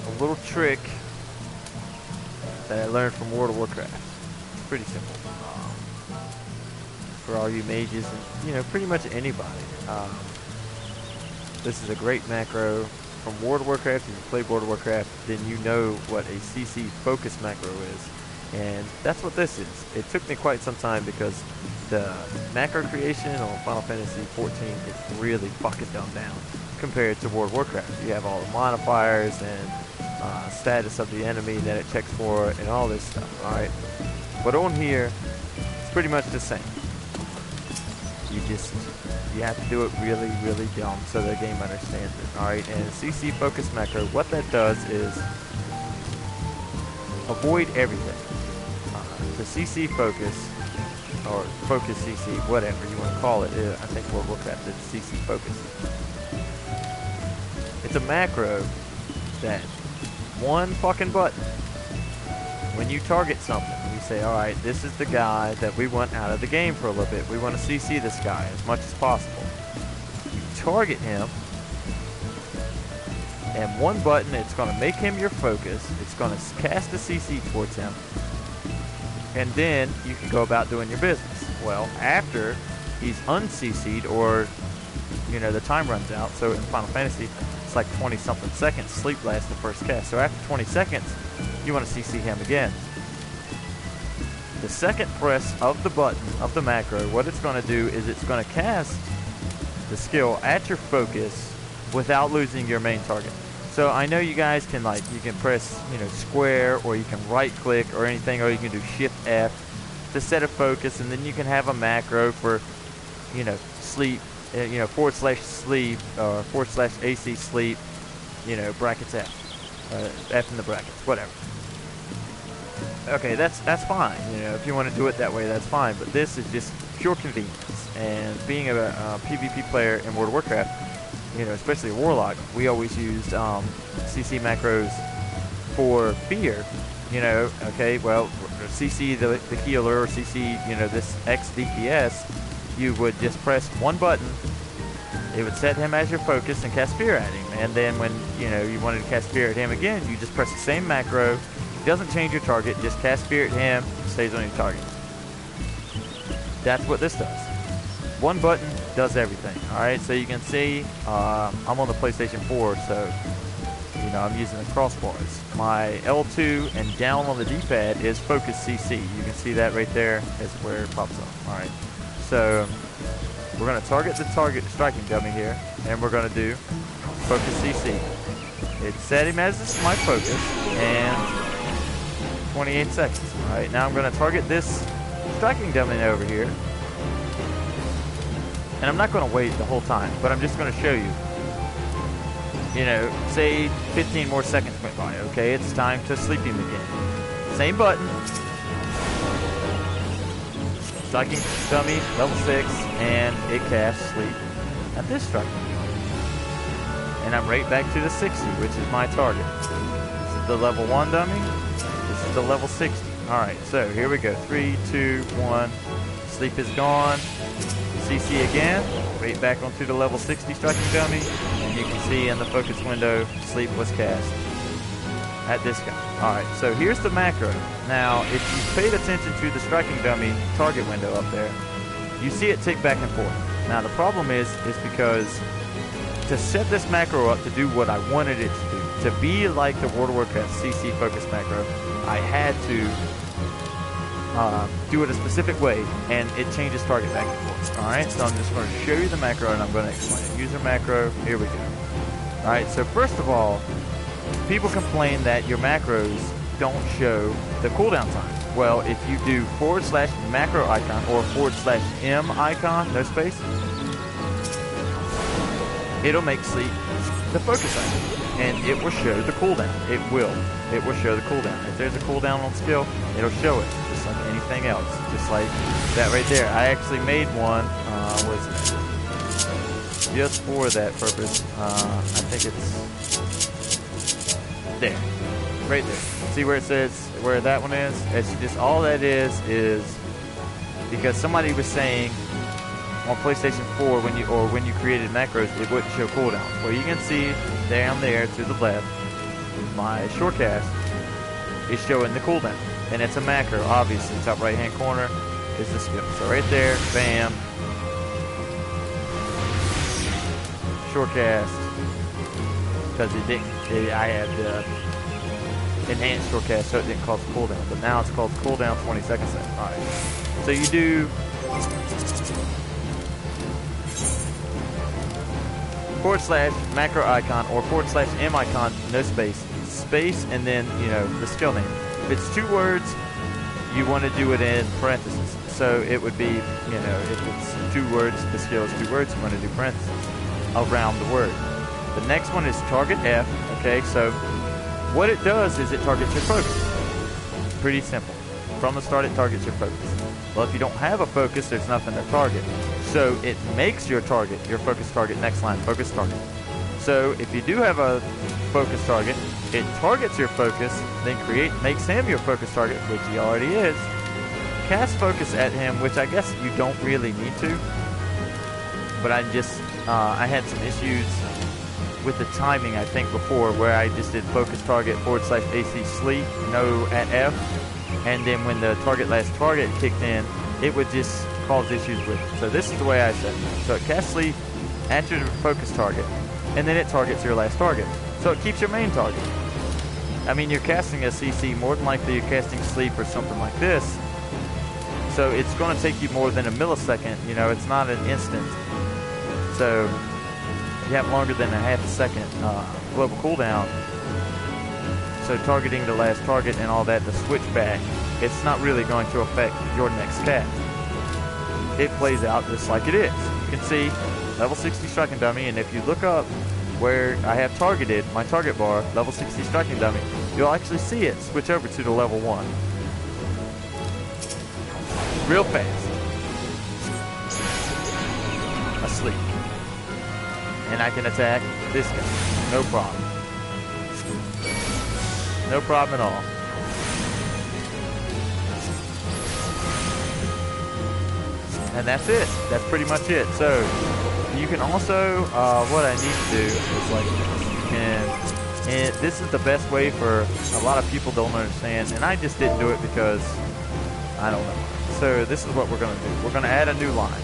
a little trick that I learned from World of Warcraft. It's pretty simple. For all you mages and, you know, pretty much anybody. This is a great macro from World of Warcraft. If you play World of Warcraft, then you know what a CC focus macro is. And that's what this is. It took me quite some time because the macro creation on Final Fantasy XIV is really fucking dumbed down compared to World of Warcraft. You have all the modifiers and status of the enemy that it checks for and all this stuff, alright? But on here, it's pretty much the same. You have to do it really, really dumb so the game understands it, alright? And CC focus macro, what that does is avoid everything. The CC focus, or focus CC, whatever you want to call it, I think World of Warcraft is CC focus. It's a macro that one fucking button, when you target something, you say, alright, this is the guy that we want out of the game for a little bit. We want to CC this guy as much as possible. You target him, and one button, it's going to make him your focus. It's going to cast a CC towards him. And then you can go about doing your business. Well, after he's un-CC'd, or, you know, the time runs out. So in Final Fantasy, it's like 20-something seconds. Sleep lasts the first cast. So after 20 seconds, you want to CC him again. The second press of the button of the macro, what it's going to do is it's going to cast the skill at your focus without losing your main target. So I know you guys can, like, you can press, you know, square, or you can right click or anything, or you can do shift F to set a focus, and then you can have a macro for, you know, sleep, you know, / sleep, or / AC sleep, you know, brackets F, F in the brackets, whatever. Okay, that's fine. You know, if you want to do it that way, that's fine. But this is just pure convenience. And being a PvP player in World of Warcraft, you know, especially a Warlock, we always used CC macros for fear. You know, okay, well, CC the healer, or CC, you know, this X DPS, you would just press one button. It would set him as your focus and cast fear at him. And then when, you know, you wanted to cast fear at him again, you just press the same macro. It doesn't change your target, just cast fear at him, stays on your target. That's what this does. One button does everything. Alright, so you can see I'm on the PlayStation 4, so, you know, I'm using the crossbars. My L2 and down on the D-pad is focus CC. You can see that right there is where it pops up. Alright, so we're going to target the striking dummy here, and we're going to do focus CC. It set him as my focus, and 28 seconds. Alright, now I'm going to target this striking dummy over here. And I'm not going to wait the whole time, but I'm just going to show you. You know, say 15 more seconds went by, okay? It's time to sleep him again. Same button. Striking dummy, level 6, and it casts sleep at this striking dummy. And I'm right back to the 60, which is my target. This is the level 1 dummy. This is the level 60. Alright, so here we go. 3, 2, 1. Sleep is gone. CC again, right back onto the level 60 striking dummy, and you can see in the focus window, sleep was cast at this guy. Alright, so here's the macro. Now, if you paid attention to the striking dummy target window up there, you see it tick back and forth. Now, the problem is because to set this macro up to do what I wanted it to do, to be like the World of Warcraft CC focus macro, I had to do it a specific way, and it changes target back and forth. Alright, so I'm just going to show you the macro, and I'm going to explain it. User macro, here we go. Alright, so first of all, people complain that your macros don't show the cooldown time. Well, if you do / macro icon or / M icon, no space, it'll make sleep the focus icon, and it will show the cooldown. It will show the cooldown. If there's a cooldown on skill, it'll show it, just like anything else, just like that right there. I actually made one, where's it? Just for that purpose. I think it's there, right there. See where it says where that one is? It's just, all that is because somebody was saying on PlayStation 4 when you created macros, it wouldn't show cooldowns. Well, you can see down there to the left, my short cast is showing the cooldown. And it's a macro, obviously. Top right hand corner is the skill. So right there, bam. Short cast. Because I had enhanced short cast, so it didn't cause cooldown. But now it's called cooldown 20 seconds. Alright. So you do / macro icon or / M icon, no space, and then, you know, the skill name. If it's 2 words, you want to do it in parentheses. So it would be, you know, if it's 2 words, the skill is 2 words, you want to do parentheses around the word. The next one is target F. Okay, so what it does is it targets your focus. Pretty simple. From the start, it targets your focus. Well, if you don't have a focus, there's nothing to target. So it makes your target, your focus target, next line, focus target. So if you do have a focus target, it targets your focus, then makes him your focus target, which he already is. Cast focus at him, which I guess you don't really need to. But I had some issues with the timing, I think, before, where I just did focus target / AC sleep, no at F. And then when the last target kicked in, it would just cause issues with it. So this is the way I set it. So it casts sleep at your focus target, and then it targets your last target. So it keeps your main target. I mean, you're casting a CC, more than likely you're casting sleep or something like this. So it's going to take you more than a millisecond, you know, it's not an instant. So you have longer than a half a second global cooldown. So targeting the last target and all that, the switch back, it's not really going to affect your next cast. It plays out just like it is. You can see level 60 striking dummy, and if you look up where I have targeted my target bar, level 60 striking dummy, you'll actually see it switch over to the level 1. Real fast. Asleep. And I can attack this guy. No problem. No problem at all. And that's it. That's pretty much it. So you can also, what I need to do is like this. You can, and this is the best way for a lot of people don't understand, and I just didn't do it because I don't know. So this is what we're going to do. We're going to add a new line.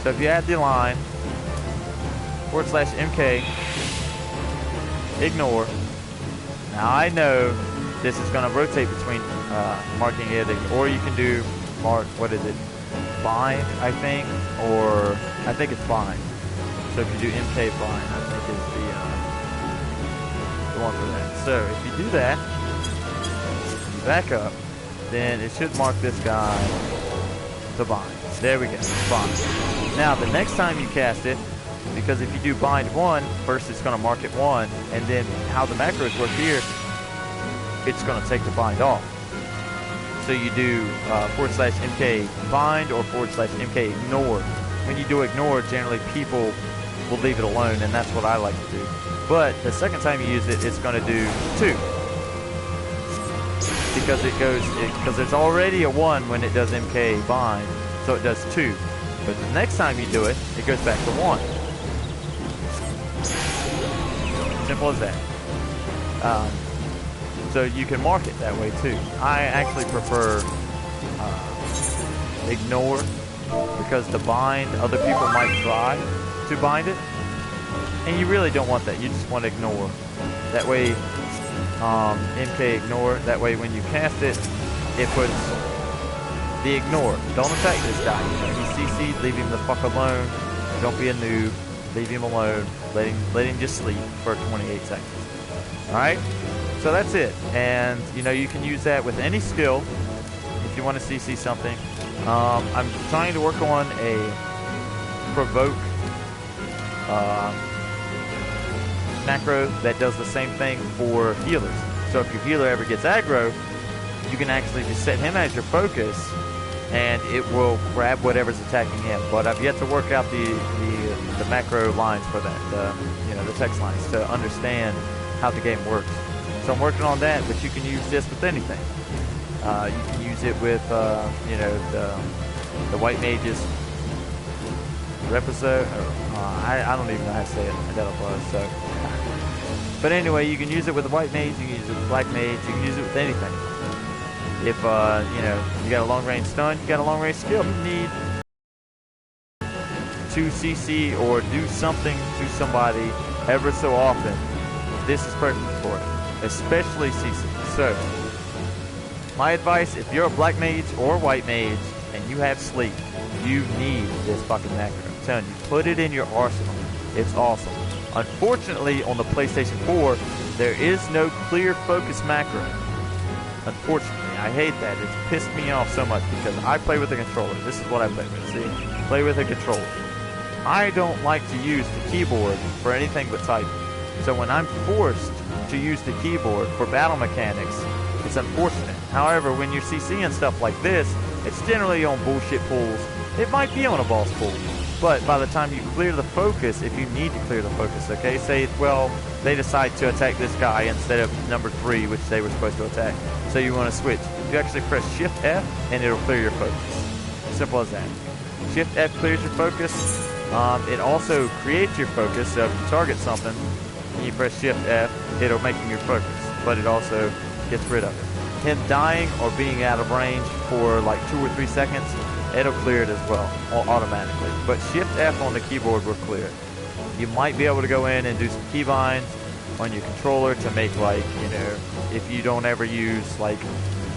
So if you add the line / MK ignore. Now I know this is going to rotate between marking it, or you can do mark, what is it, bind, I think, or I think it's bind. So if you do MK bind, I think is the one for that. So if you do that, you back up, then it should mark this guy to bind. There we go, bind. Now the next time you cast it, because if you do bind 1, first it's going to mark it 1, and then how the macros work here, it's going to take the bind off. So you do / MK bind or / MK ignore. When you do ignore, generally people will leave it alone, and that's what I like to do. But the second time you use it, it's going to do 2. Because there's already a 1 when it does MK bind, so it does 2. But the next time you do it, it goes back to 1. Simple as that. So you can mark it that way too. I actually prefer ignore, because the bind, other people might try to bind it, and you really don't want that. You just want to ignore. That way, MK ignore, that way when you cast it, it puts the ignore. Don't attack this guy. You know, he's CC'd, leave him the fuck alone. Don't be a noob. Leave him alone. Let him just sleep for 28 seconds. Alright? So that's it. And, you know, you can use that with any skill if you want to CC something. I'm trying to work on a provoke macro that does the same thing for healers. So if your healer ever gets aggro, you can actually just set him as your focus, and it will grab whatever's attacking him. But I've yet to work out the macro lines for that, you know, the text lines, to understand how the game works. So I'm working on that, but you can use this with anything. You can use it with, you know, the White Mages episode. I don't even know how to say it. I got a buzz. So But anyway, you can use it with a white mage, you can use it with a black mage, you can use it with anything. If, you know, you got a long-range stun, you got a long-range skill, you need to CC or do something to somebody ever so often. This is perfect for it, especially CC. So, my advice, if you're a black mage or a white mage and you have sleep, you need this fucking macro. I'm telling you, put it in your arsenal. It's awesome. Unfortunately, on the PlayStation 4, there is no clear focus macro. Unfortunately, I hate that. It's pissed me off so much because I play with a controller. This is what I play with, see? Play with a controller. I don't like to use the keyboard for anything but typing. So when I'm forced to use the keyboard for battle mechanics, it's unfortunate. However, when you're CCing stuff like this, it's generally on bullshit pulls. It might be on a boss pull. But by the time you clear the focus, if you need to clear the focus, okay, say, well, they decide to attack this guy instead of number 3, which they were supposed to attack. So you want to switch. You actually press Shift F, and it'll clear your focus. Simple as that. Shift F clears your focus. It also creates your focus, so if you target something, and you press Shift F, it'll make your focus. But it also gets rid of it. Him dying or being out of range for like 2 or 3 seconds, it'll clear it as well, automatically. But Shift F on the keyboard will clear it. You might be able to go in and do some keybinds on your controller to make, like, you know, if you don't ever use, like,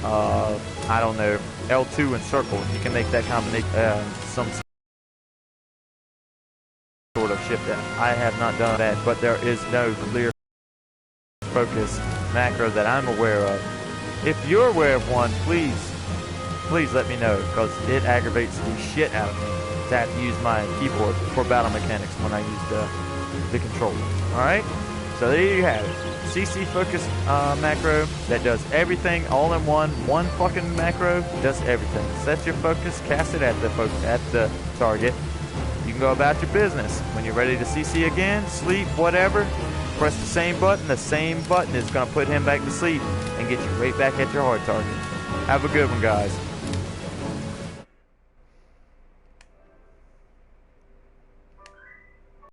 I don't know, L2 and circle, you can make that combination, some sort of Shift F. I have not done that, but there is no clear focus macro that I'm aware of. If you're aware of one, please let me know, because it aggravates the shit out of me to have to use my keyboard for battle mechanics when I use the controller. Alright? So there you have it. CC focus macro that does everything all in one. One fucking macro does everything. Set your focus, cast it at the target. You can go about your business. When you're ready to CC again, sleep, whatever, press the same button. The same button is going to put him back to sleep and get you right back at your hard target. Have a good one, guys.